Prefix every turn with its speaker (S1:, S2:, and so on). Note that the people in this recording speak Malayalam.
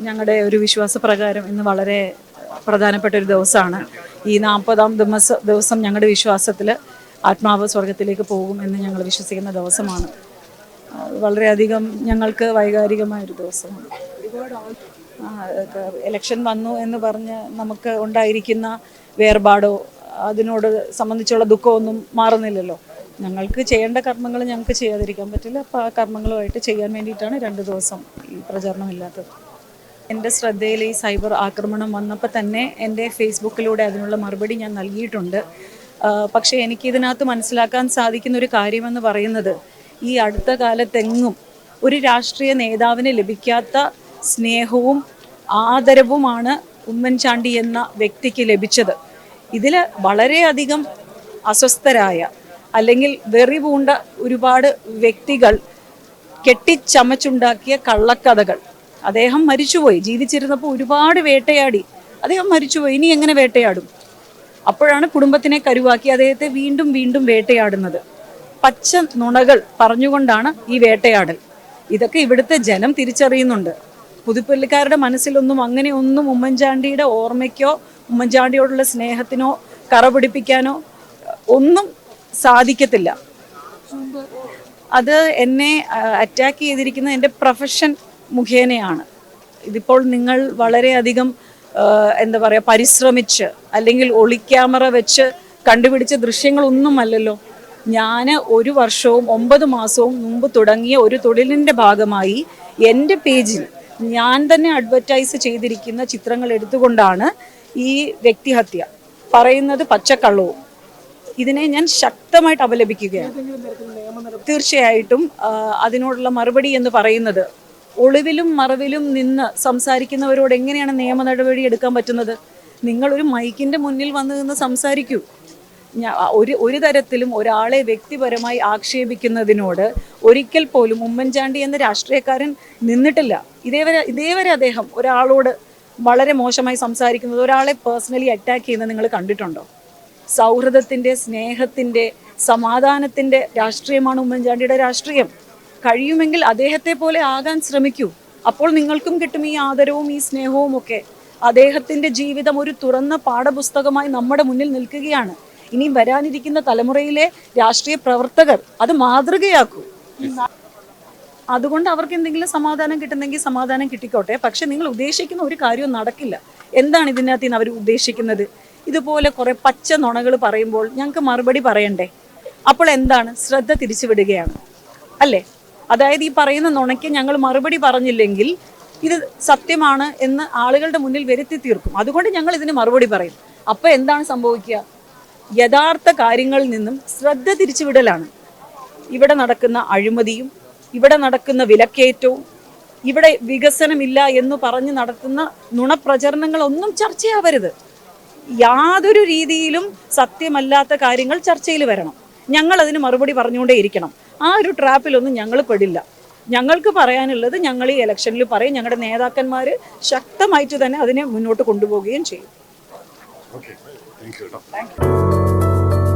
S1: ഞങ്ങളുടെ ഒരു വിശ്വാസപ്രകാരം ഇന്ന് വളരെ പ്രധാനപ്പെട്ട ഒരു ദിവസമാണ്. ഈ 40-ാം ദിവസം ഞങ്ങളുടെ വിശ്വാസത്തിൽ ആത്മാവ് സ്വർഗത്തിലേക്ക് പോകും എന്ന് ഞങ്ങൾ വിശ്വസിക്കുന്ന ദിവസമാണ്. വളരെയധികം ഞങ്ങൾക്ക് വൈകാരികമായൊരു ദിവസമാണ്. ഇലക്ഷൻ വന്നു എന്ന് പറഞ്ഞ് നമുക്ക് ഉണ്ടായിരിക്കുന്ന വേർപാടോ അതിനോട് സംബന്ധിച്ചുള്ള ദുഃഖമൊന്നും മാറുന്നില്ലല്ലോ. ഞങ്ങൾക്ക് ചെയ്യേണ്ട കർമ്മങ്ങൾ ഞങ്ങൾക്ക് ചെയ്യാതിരിക്കാൻ പറ്റില്ല. അപ്പോൾ ആ കർമ്മങ്ങളുമായിട്ട് ചെയ്യാൻ വേണ്ടിയിട്ടാണ് 2 ദിവസം ഈ പ്രചാരണമില്ലാത്തത്. എൻ്റെ ശ്രദ്ധയിൽ ഈ സൈബർ ആക്രമണം വന്നപ്പോൾ തന്നെ എൻ്റെ ഫേസ്ബുക്കിലൂടെ അതിനുള്ള മറുപടി ഞാൻ നൽകിയിട്ടുണ്ട്. പക്ഷേ എനിക്കിതിനകത്ത് മനസ്സിലാക്കാൻ സാധിക്കുന്ന ഒരു കാര്യമെന്ന് പറയുന്നത്, ഈ അടുത്ത കാലത്തെങ്ങും ഒരു രാഷ്ട്രീയ നേതാവിന് ലഭിക്കാത്ത സ്നേഹവും ആദരവുമാണ് ഉമ്മൻചാണ്ടി എന്ന വ്യക്തിക്ക് ലഭിച്ചത്. ഇതിൽ വളരെയധികം അസ്വസ്ഥരായ അല്ലെങ്കിൽ വെറി പൂണ്ട ഒരുപാട് വ്യക്തികൾ കെട്ടിച്ചമച്ചുണ്ടാക്കിയ കള്ളക്കഥകൾ. അദ്ദേഹം മരിച്ചുപോയി. ജീവിച്ചിരുന്നപ്പോൾ ഒരുപാട് വേട്ടയാടി. അദ്ദേഹം മരിച്ചുപോയി. ഇനി എങ്ങനെ വേട്ടയാടും? അപ്പോഴാണ് കുടുംബത്തിനെ കരുവാക്കി അദ്ദേഹത്തെ വീണ്ടും വീണ്ടും വേട്ടയാടുന്നത്. പച്ച നുണകൾ പറഞ്ഞുകൊണ്ടാണ് ഈ വേട്ടയാടൽ. ഇതൊക്കെ ഇവിടുത്തെ ജനം തിരിച്ചറിയുന്നുണ്ട്. പുതുപ്പള്ളിക്കാരുടെ മനസ്സിലൊന്നും അങ്ങനെയൊന്നും ഉമ്മൻചാണ്ടിയുടെ ഓർമ്മയ്ക്കോ ഉമ്മൻചാണ്ടിയോടുള്ള സ്നേഹത്തിനോ കറപിടിപ്പിക്കാനോ ഒന്നും സാധിക്കത്തില്ല. അത് എന്നെ അറ്റാക്ക് ചെയ്തിരിക്കുന്നത് എൻ്റെ പ്രൊഫഷൻ മുഖേനയാണ്. ഇതിപ്പോൾ നിങ്ങൾ വളരെയധികം എന്താ പറയുക, പരിശ്രമിച്ച് അല്ലെങ്കിൽ ഒളിക്യാമറ വെച്ച് കണ്ടുപിടിച്ച ദൃശ്യങ്ങളൊന്നുമല്ലല്ലോ. ഞാൻ 1 വർഷവും 9 മാസവും മുമ്പ് തുടങ്ങിയ ഒരു തൊഴിലിൻ്റെ ഭാഗമായി എൻ്റെ പേജിൽ ഞാൻ തന്നെ അഡ്വർടൈസ് ചെയ്തിരിക്കുന്ന ചിത്രങ്ങൾ എടുത്തുകൊണ്ടാണ് ഈ വ്യക്തിഹത്യ പറയുന്നത് പച്ചക്കള്ളവും. ഇതിനെ ഞാൻ ശക്തമായിട്ട് അപലപിക്കുകയാണ്. തീർച്ചയായിട്ടും അതിനോടുള്ള മറുപടി എന്ന് പറയുന്നത്, ഒളിവിലും മറവിലും നിന്ന് സംസാരിക്കുന്നവരോട് എങ്ങനെയാണ് നിയമ നടപടി എടുക്കാൻ പറ്റുന്നത്? നിങ്ങളൊരു മൈക്കിൻ്റെ മുന്നിൽ വന്ന് നിന്ന് സംസാരിക്കൂ. ഒരു തരത്തിലും ഒരാളെ വ്യക്തിപരമായി ആക്ഷേപിക്കുന്നതിനോട് ഒരിക്കൽ പോലും ഉമ്മൻചാണ്ടി എന്ന രാഷ്ട്രീയക്കാരൻ നിന്നിട്ടില്ല. ഇതേവരെ അദ്ദേഹം ഒരാളോട് വളരെ മോശമായി സംസാരിക്കുന്നത്, ഒരാളെ പേഴ്സണലി അറ്റാക്ക് ചെയ്യുന്നത് നിങ്ങൾ കണ്ടിട്ടുണ്ടോ? സൗഹൃദത്തിൻ്റെ, സ്നേഹത്തിൻ്റെ, സമാധാനത്തിൻ്റെ രാഷ്ട്രീയമാണ് ഉമ്മൻചാണ്ടിയുടെ രാഷ്ട്രീയം. കഴിയുമെങ്കിൽ അദ്ദേഹത്തെ പോലെ ആകാൻ ശ്രമിക്കൂ. അപ്പോൾ നിങ്ങൾക്കും കിട്ടും ഈ ആദരവും ഈ സ്നേഹവും ഒക്കെ. അദ്ദേഹത്തിൻ്റെ ജീവിതം ഒരു തുറന്ന പാഠപുസ്തകമായി നമ്മുടെ മുന്നിൽ നിൽക്കുകയാണ്. ഇനി വരാനിരിക്കുന്ന തലമുറയിലെ രാഷ്ട്രീയ പ്രവർത്തകർ അത് മാതൃകയാക്കൂ. അതുകൊണ്ട് അവർക്ക് എന്തെങ്കിലും സമാധാനം കിട്ടുന്നെങ്കിൽ സമാധാനം കിട്ടിക്കോട്ടെ. പക്ഷെ നിങ്ങൾ ഉദ്ദേശിക്കുന്ന ഒരു കാര്യവും നടക്കില്ല. എന്താണ് ഇതിനകത്ത് നിന്ന് അവർ ഉദ്ദേശിക്കുന്നത്? ഇതുപോലെ കുറെ പച്ച നുണകൾ പറയുമ്പോൾ ഞങ്ങൾക്ക് മറുപടി പറയണ്ടേ? അപ്പോൾ എന്താണ്? ശ്രദ്ധ തിരിച്ചുവിടുകയാണ് അല്ലേ? അതായത് ഈ പറയുന്ന നുണയ്ക്ക് ഞങ്ങൾ മറുപടി പറഞ്ഞില്ലെങ്കിൽ ഇത് സത്യമാണ് എന്ന് ആളുകളുടെ മുന്നിൽ വരുത്തി തീർക്കും. അതുകൊണ്ട് ഞങ്ങൾ ഇതിന് മറുപടി പറയും. അപ്പോൾ എന്താണ് സംഭവിക്കുക? യഥാർത്ഥ കാര്യങ്ങളിൽ നിന്നും ശ്രദ്ധ തിരിച്ചുവിടലാണ്. ഇവിടെ നടക്കുന്ന അഴിമതിയും ഇവിടെ നടക്കുന്ന വിലക്കയറ്റവും ഇവിടെ വികസനമില്ല എന്ന് പറഞ്ഞ് നടത്തുന്ന നുണപ്രചരണങ്ങളൊന്നും ചർച്ചയാവരുത്. യാതൊരു രീതിയിലും സത്യമല്ലാത്ത കാര്യങ്ങൾ ചർച്ചയിൽ വരണം. ഞങ്ങൾ അതിന് മറുപടി പറഞ്ഞുകൊണ്ടേയിരിക്കണം. ആ ഒരു ട്രാപ്പിലൊന്നും ഞങ്ങൾ പെടില്ല. ഞങ്ങൾക്ക് പറയാനുള്ളത് ഞങ്ങൾ ഈ ഇലക്ഷനിൽ പറയും. ഞങ്ങളുടെ നേതാക്കന്മാർ ശക്തമായിട്ട് തന്നെ അതിനെ മുന്നോട്ട് കൊണ്ടുപോവുകയും ചെയ്യും.
S2: Thank you.